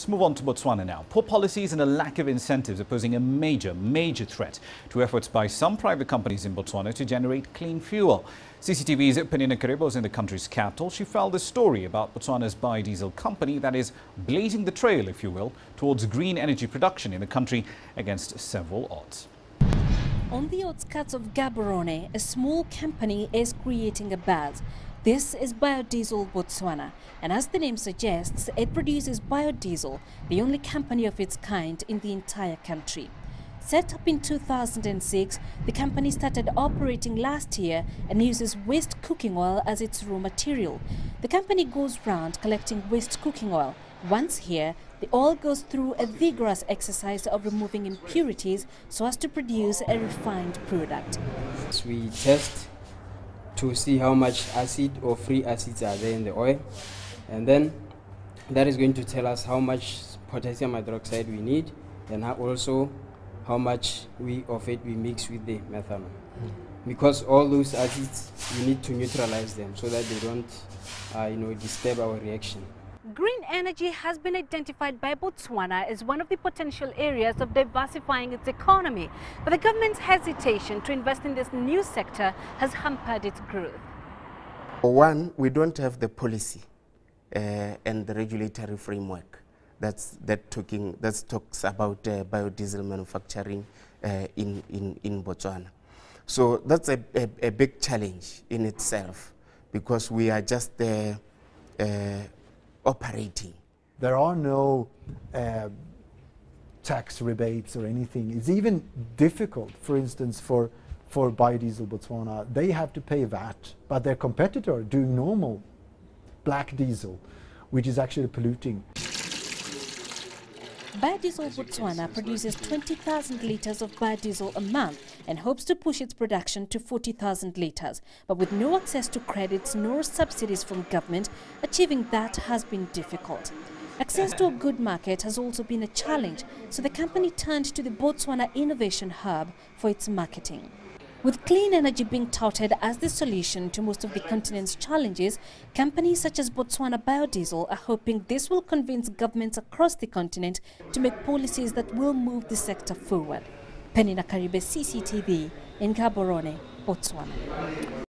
Let's move on to Botswana now. Poor policies and a lack of incentives are posing a major threat to efforts by some private companies in Botswana to generate clean fuel. CCTV's Peninah Karibe was in the country's capital. She filed a story about Botswana's biodiesel company that is blazing the trail, if you will, towards green energy production in the country against several odds. On the outskirts of Gabarone, a small company is creating a buzz. This is Biodiesel Botswana, and as the name suggests, it produces biodiesel, the only company of its kind in the entire country. Set up in 2006, the company started operating last year and uses waste cooking oil as its raw material. The company goes round collecting waste cooking oil. Once here, the oil goes through a vigorous exercise of removing impurities so as to produce a refined product. We test to see how much acid or free acids are there in the oil, and then that is going to tell us how much potassium hydroxide we need and also how much of it we mix with the methanol. Because all those acids, we need to neutralize them so that they don't disturb our reaction. Green energy has been identified by Botswana as one of the potential areas of diversifying its economy, but the government's hesitation to invest in this new sector has hampered its growth. For one, we don't have the policy and the regulatory framework that talks about biodiesel manufacturing in Botswana. So that's a big challenge in itself, because we are just operating. There are no tax rebates or anything. It's even difficult, for instance, for Biodiesel Botswana. They have to pay VAT, but their competitor doing normal black diesel, which is actually polluting. Biodiesel Botswana produces 20,000 litres of biodiesel a month and hopes to push its production to 40,000 litres. But with no access to credits nor subsidies from government, achieving that has been difficult. Access to a good market has also been a challenge, so the company turned to the Botswana Innovation Hub for its marketing. With clean energy being touted as the solution to most of the continent's challenges, companies such as Botswana Biodiesel are hoping this will convince governments across the continent to make policies that will move the sector forward. Peninah Karibe, CCTV, in Gabarone, Botswana.